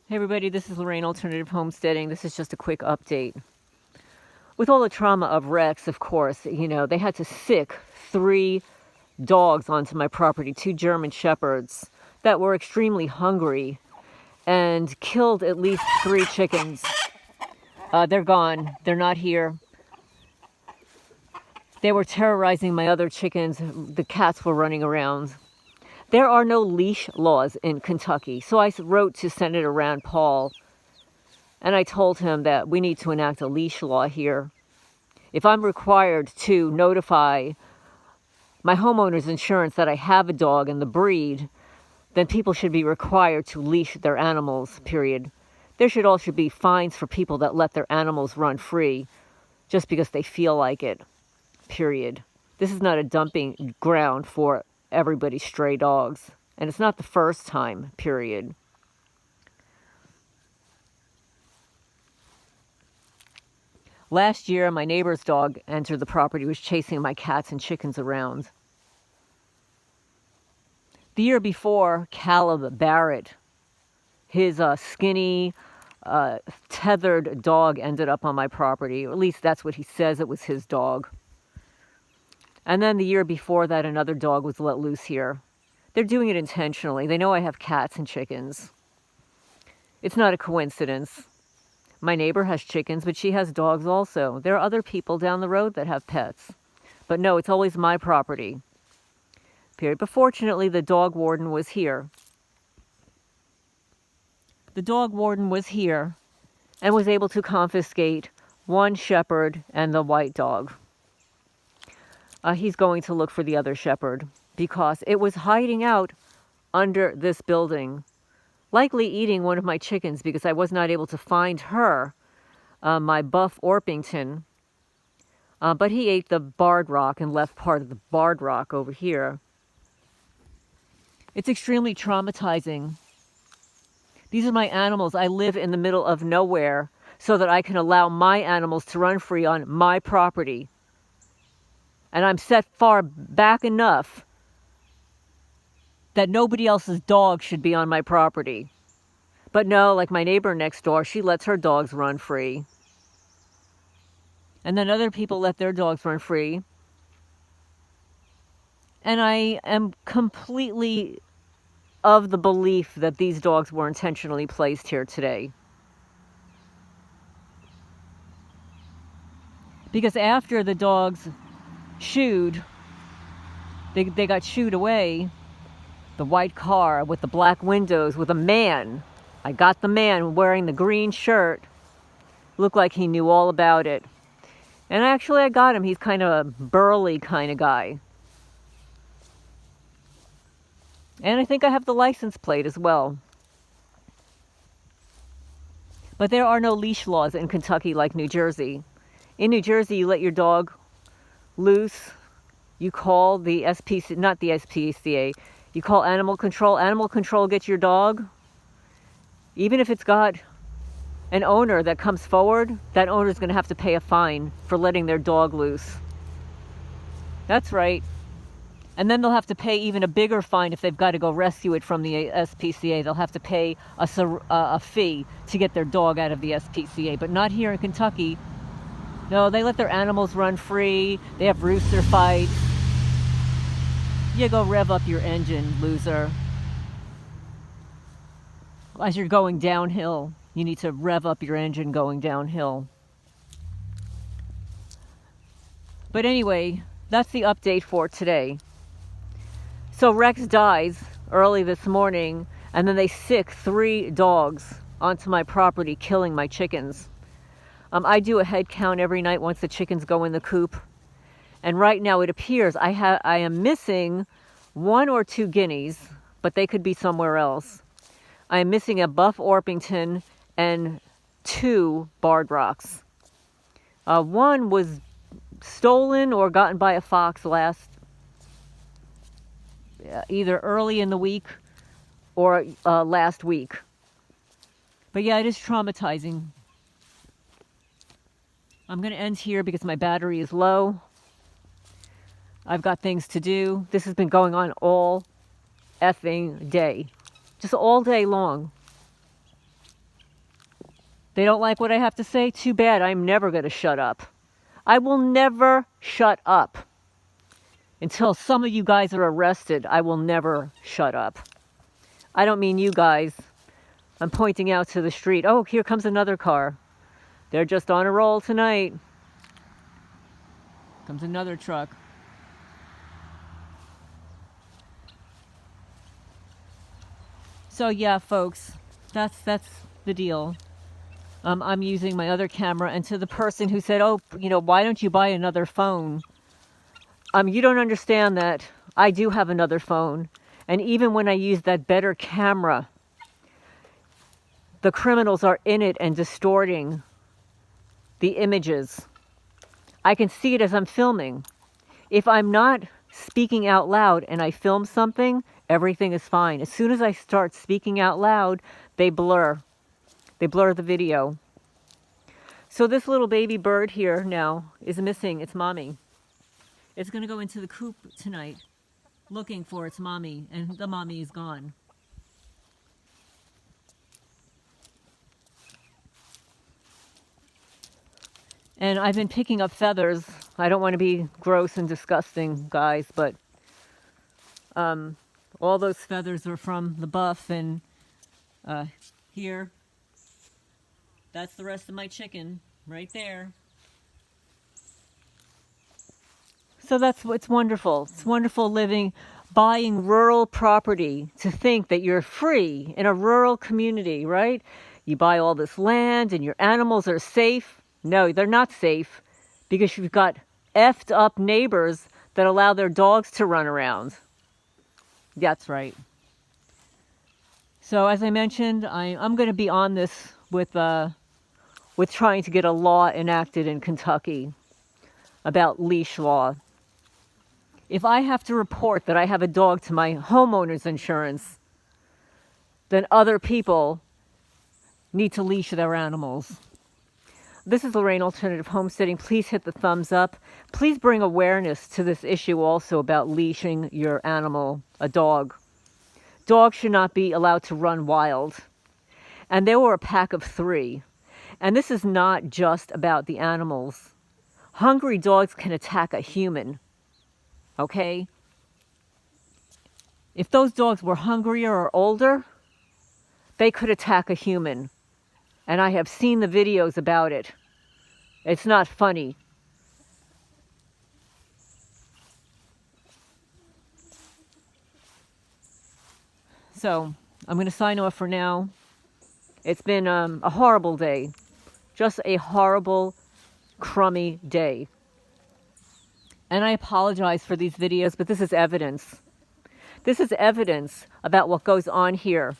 Hey everybody, this is Lorraine, Alternative Homesteading. This is just a quick update. With all the trauma of Rex, of course, they had to sick 3 dogs onto my property, 2 German Shepherds that were extremely hungry and killed at least 3 chickens. They're gone. They're not here. They were terrorizing my other chickens. The cats were running around. There are no leash laws in Kentucky. So I wrote to Senator Rand Paul and I told him that we need to enact a leash law here. If I'm required to notify my homeowner's insurance that I have a dog and the breed, then people should be required to leash their animals, period. There should also be fines for people that let their animals run free just because they feel like it, period. This is not a dumping ground for everybody's stray dogs. And it's not the first time, period. Last year, my neighbor's dog entered the property, was chasing my cats and chickens around. The year before, Caleb Barrett, his skinny, tethered dog ended up on my property. Or at least that's what he says, it was his dog. And then the year before that, another dog was let loose here. They're doing it intentionally. They know I have cats and chickens. It's not a coincidence. My neighbor has chickens, but she has dogs also. There are other people down the road that have pets. But no, it's always my property. Period. But fortunately, the dog warden was here. The dog warden was here and was able to confiscate 1 shepherd and the white dog. He's going to look for the other shepherd because it was hiding out under this building, likely eating one of my chickens because I was not able to find her, my buff Orpington. But he ate the barred rock and left part of the barred rock over here. It's extremely traumatizing. These are my animals. I live in the middle of nowhere so that I can allow my animals to run free on my property. And I'm set far back enough that nobody else's dog should be on my property. But no, like my neighbor next door, she lets her dogs run free. And then other people let their dogs run free. And I am completely of the belief that these dogs were intentionally placed here today. Because after the dogs shooed, they got shooed away, the white car with the black windows with a man. I got the man wearing the green shirt. Looked like he knew all about it. And actually I got him. He's kind of a burly kind of guy. And I think I have the license plate as well. But there are no leash laws in Kentucky like New Jersey. In New Jersey, you let your dog loose. You call the SPCA, not the SPCA. You call animal control. Animal control gets your dog. Even if it's got an owner that comes forward, that owner is going to have to pay a fine for letting their dog loose. That's right. And then they'll have to pay even a bigger fine if they've got to go rescue it from the SPCA. They'll have to pay a fee to get their dog out of the SPCA. But not here in Kentucky. No, they let their animals run free. They have rooster fights. You go rev up your engine, loser. As you're going downhill, you need to rev up your engine going downhill. But anyway, that's the update for today. So Rex dies early this morning, and then they sick 3 dogs onto my property, killing my chickens. I do a head count every night once the chickens go in the coop. And right now it appears I am missing 1 or 2 guineas, but they could be somewhere else. I am missing a buff Orpington and 2 barred rocks. 1 was stolen or gotten by a fox either early in the week or last week. But yeah, it is traumatizing. I'm going to end here because my battery is low. I've got things to do. This has been going on all effing day. Just all day long. They don't like what I have to say? Too bad. I'm never going to shut up. I will never shut up. Until some of you guys are arrested, I will never shut up. I don't mean you guys. I'm pointing out to the street. Oh, here comes another car. They're just on a roll tonight. Comes another truck. So yeah, folks, that's the deal. I'm using my other camera, and to the person who said, oh, why don't you buy another phone? You don't understand that I do have another phone, and even when I use that better camera, the criminals are in it and distorting the images. I can see it as I'm filming. If I'm not speaking out loud and I film something, everything is fine. As soon as I start speaking out loud, they blur. They blur the video. So this little baby bird here now is missing its mommy. It's going to go into the coop tonight looking for its mommy, and the mommy is gone. And I've been picking up feathers. I don't want to be gross and disgusting, guys, but all those feathers are from the buff, and here, that's the rest of my chicken right there. So that's what's wonderful. It's wonderful living, buying rural property, to think that you're free in a rural community, right? You buy all this land and your animals are safe. No, they're not safe, because you've got effed up neighbors that allow their dogs to run around. That's right. So as I mentioned, I'm going to be on this with trying to get a law enacted in Kentucky about leash law. If I have to report that I have a dog to my homeowner's insurance, then other people need to leash their animals. This is Lorraine Alternative Homesteading. Please hit the thumbs up. Please bring awareness to this issue also about leashing your animal, a dog. Dogs should not be allowed to run wild. And there were a pack of 3. And this is not just about the animals. Hungry dogs can attack a human. Okay? If those dogs were hungrier or older, they could attack a human. And I have seen the videos about it. It's not funny. So, I'm going to sign off for now. It's been a horrible day. Just a horrible, crummy day. And I apologize for these videos, but this is evidence. This is evidence about what goes on here.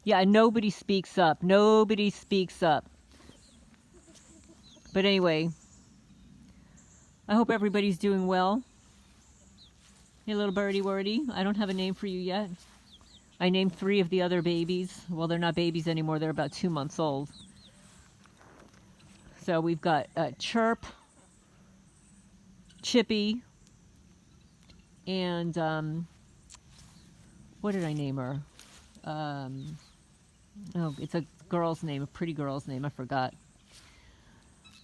Yeah, nobody speaks up. Nobody speaks up. But anyway, I hope everybody's doing well. Hey, little birdie wordy. I don't have a name for you yet. I named 3 of the other babies. Well, they're not babies anymore. They're about 2 months old. So we've got Chirp, Chippy, and what did I name her? Oh, it's a girl's name, a pretty girl's name. I forgot.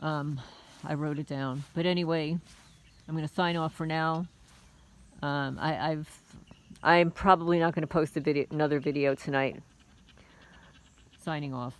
I wrote it down. But anyway, I'm going to sign off for now. I'm probably not going to post another video tonight. Signing off.